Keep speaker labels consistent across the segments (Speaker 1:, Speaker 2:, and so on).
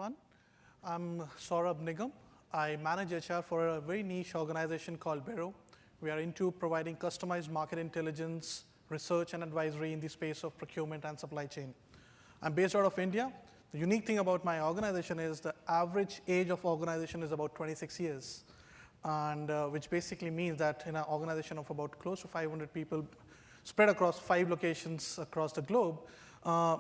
Speaker 1: everyone. I'm Saurabh Nigam. I manage HR for a very niche organization called Bureau. We are into providing customized market intelligence, research, and advisory in the space of procurement and supply chain. I'm based out of India. The unique thing about my organization is the average age of organization is about 26 years, and which basically means that in an organization of about close to 500 people spread across 5 locations across the globe,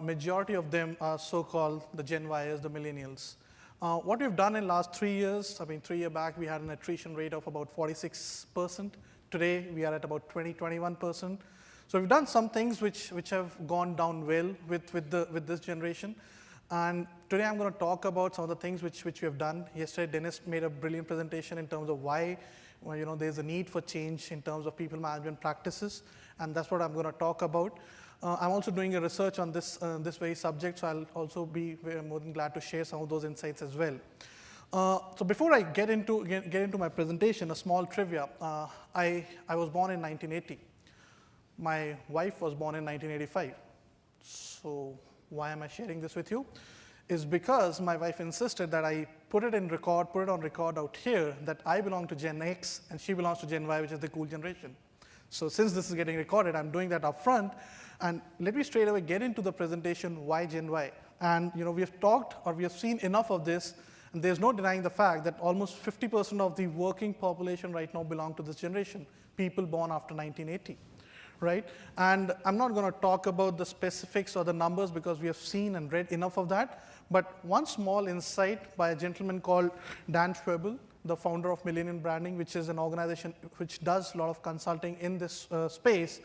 Speaker 1: majority of them are so-called the Gen Yers, the millennials. What we've done in last 3 years, 3 years back, we had an attrition rate of about 46%. Today, we are at about 21%. So we've done some things which have gone down well with this generation. And today I'm going to talk about some of the things which we have done. Yesterday, Dennis made a brilliant presentation in terms of why there's a need for change in terms of people management practices, and that's what I'm going to talk about. I'm also doing a research on this very subject, so I'll also be more than glad to share some of those insights as well. So before I get into my presentation, a small trivia. I was born in 1980. My wife was born in 1985. So why am I sharing this with you? Is because my wife insisted that I put it on record out here that I belong to Gen X and she belongs to Gen Y, which is the cool generation. So since this is getting recorded, I'm doing that up front. And let me straight away get into the presentation, why Gen Y? And we have seen enough of this, and there's no denying the fact that almost 50% of the working population right now belong to this generation, people born after 1980. Right? And I'm not going to talk about the specifics or the numbers because we have seen and read enough of that. But one small insight by a gentleman called Dan Schwebel, the founder of Millennial Branding, which is an organization which does a lot of consulting in this space,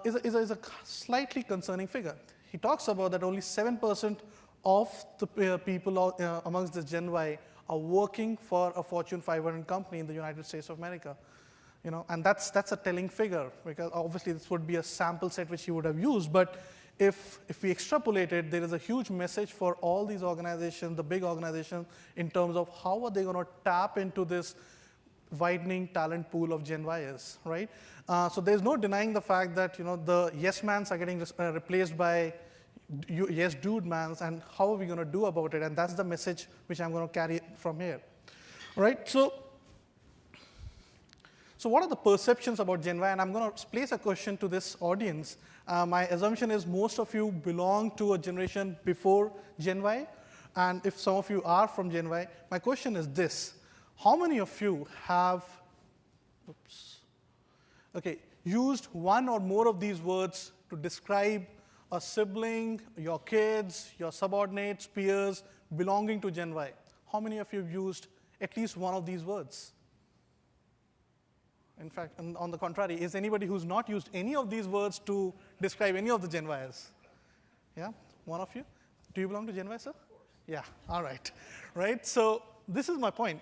Speaker 1: is a slightly concerning figure. He talks about that only 7% of the people amongst the Gen Y are working for a Fortune 500 company in the United States of America. And that's a telling figure, because obviously this would be a sample set which he would have used. But if we extrapolate it, there is a huge message for all these organizations, the big organizations, in terms of how are they going to tap into this widening talent pool of Gen Yers, right? So there's no denying the fact that the yes mans are getting replaced by yes dude mans, and how are we going to do about it? And that's the message which I'm going to carry from here, right? So what are the perceptions about Gen Y? And I'm going to place a question to this audience. My assumption is most of you belong to a generation before Gen Y. And if some of you are from Gen Y, my question is this. How many of you have used one or more of these words to describe a sibling, your kids, your subordinates, peers belonging to Gen Y? How many of you have used at least one of these words? In fact, on the contrary, is anybody who's not used any of these words to describe any of the Gen Yers? Yeah, one of you? Do you belong to Gen Y, sir? Of course. Yeah, all right. Right, so this is my point.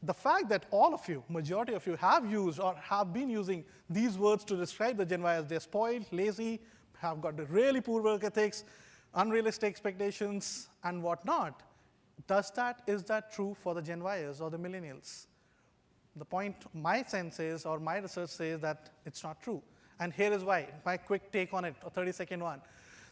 Speaker 1: The fact that all of you, majority of you, have used or have been using these words to describe the Gen Yers, they're spoiled, lazy, have got really poor work ethics, unrealistic expectations, and whatnot. Is that true for the Gen Yers or the millennials? The point, my sense is, or my research says that it's not true. And here is why, my quick take on it, a 30-second one.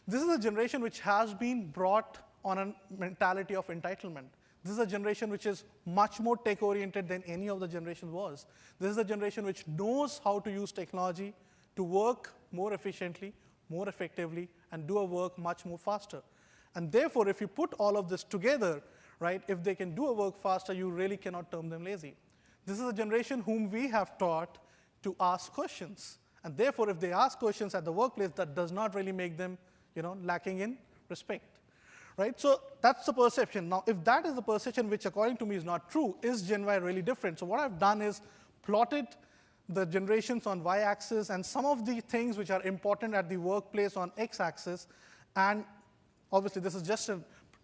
Speaker 1: This is a generation which has been brought on a mentality of entitlement. This is a generation which is much more tech-oriented than any of the generation was. This is a generation which knows how to use technology to work more efficiently, more effectively, and do a work much more faster. And therefore, if you put all of this together, right, if they can do a work faster, you really cannot term them lazy. This is a generation whom we have taught to ask questions. And therefore, if they ask questions at the workplace, that does not really make them lacking in respect. Right? So that's the perception. Now, if that is the perception which according to me is not true, is Gen Y really different? So what I've done is plotted the generations on y-axis and some of the things which are important at the workplace on x-axis. And obviously, this is just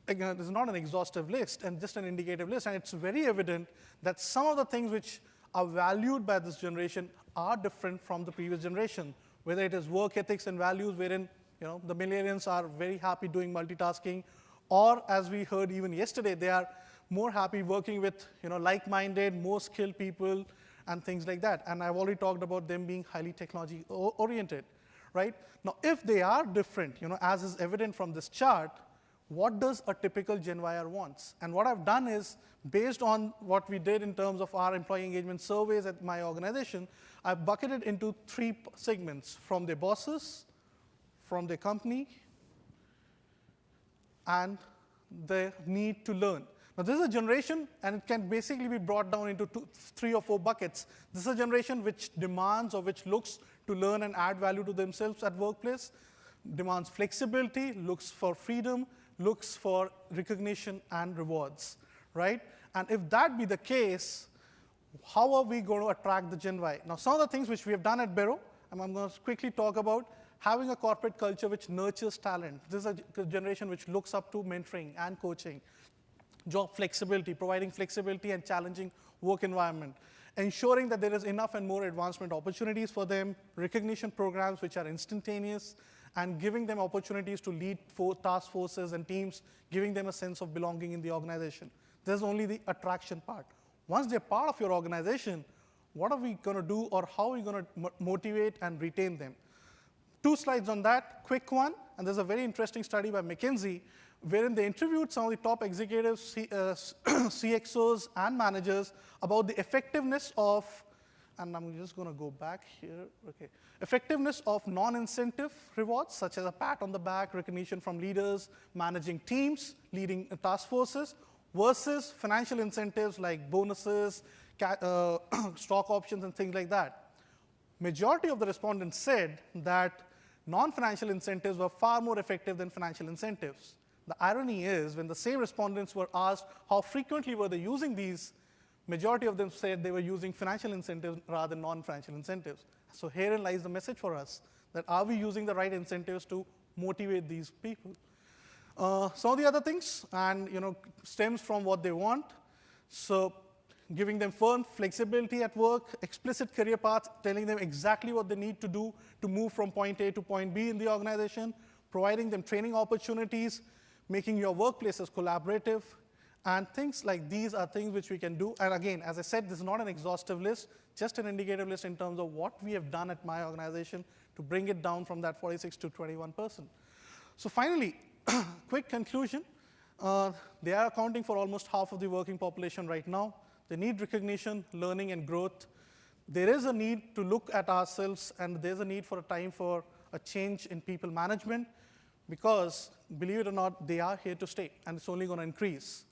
Speaker 1: this is not an exhaustive list and just an indicative list. And it's very evident that some of the things which are valued by this generation are different from the previous generation, whether it is work ethics and values, wherein the millennials are very happy doing multitasking, or as we heard even yesterday, they are more happy working with like-minded, more skilled people and things like that. And I've already talked about them being highly technology-oriented, right? Now, if they are different, as is evident from this chart, what does a typical Gen Yer wants? And what I've done is, based on what we did in terms of our employee engagement surveys at my organization, I've bucketed into 3 segments: from their bosses, from their company, and the need to learn. Now, this is a generation, and it can basically be brought down into 3 or 4 buckets. This is a generation which demands or which looks to learn and add value to themselves at workplace, demands flexibility, looks for freedom, looks for recognition and rewards, right? And if that be the case, how are we going to attract the Gen Y? Now, some of the things which we have done at Bureau, and I'm going to quickly talk about: having a corporate culture which nurtures talent. This is a generation which looks up to mentoring and coaching. Job flexibility, providing flexibility and challenging work environment. Ensuring that there is enough and more advancement opportunities for them, recognition programs which are instantaneous, and giving them opportunities to lead task forces and teams, giving them a sense of belonging in the organization. There's only the attraction part. Once they're part of your organization, what are we going to do, or how are we going to motivate and retain them? 2 slides on that, quick one. And there's a very interesting study by McKinsey, wherein they interviewed some of the top executives, CXOs, and managers about the effectiveness of, and I'm just going to go back here, okay, effectiveness of non-incentive rewards, such as a pat on the back, recognition from leaders, managing teams, leading task forces, versus financial incentives like bonuses, stock options, and things like that. Majority of the respondents said that non-financial incentives were far more effective than financial incentives. The irony is, when the same respondents were asked how frequently were they using these, majority of them said they were using financial incentives rather than non-financial incentives. So herein lies the message for us, that are we using the right incentives to motivate these people? Some of the other things, and stems from what they want. So giving them firm flexibility at work, explicit career paths, telling them exactly what they need to do to move from point A to point B in the organization, providing them training opportunities, making your workplaces collaborative, and things like these are things which we can do. And again, as I said, this is not an exhaustive list, just an indicative list in terms of what we have done at my organization to bring it down from that 46 to 21%. So finally, quick conclusion. They are accounting for almost half of the working population right now. They need recognition, learning, and growth. There is a need to look at ourselves, and there's a need for a time for a change in people management, because, believe it or not, they are here to stay, and it's only going to increase.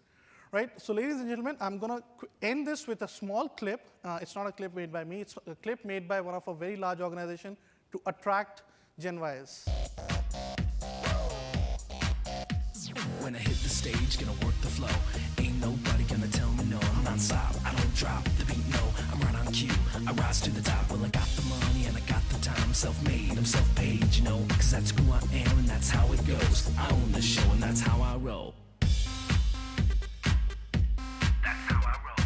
Speaker 1: Right? So ladies and gentlemen, I'm going to end this with a small clip. It's not a clip made by me. It's a clip made by one of a very large organization to attract Gen Ys.
Speaker 2: When I hit the stage, gonna work the flow. Ain't nobody gonna tell me no. I'm non-stop, I don't drop the beat, no. I'm right on cue, I rise to the top. Well, I got the money and I got the time. Self-made, I'm self-paid, cause that's who I am and that's how it goes. I own the show and that's how I roll. That's how I roll.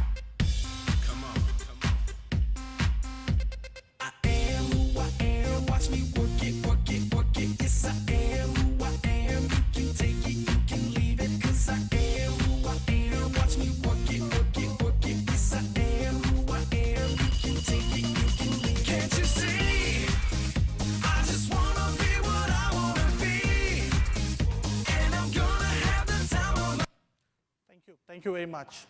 Speaker 2: Come on, come on. I am who I am, watch me work it, work it, work it. Yes, I am who I am, you can take it, you can leave it. Cause I am who I am, watch me work it, work it, work it. Yes, I am who I am, you can take it, you can leave it. Can't you see? I just wanna be what I wanna be, and I'm gonna have the time of my...
Speaker 1: Thank you very much.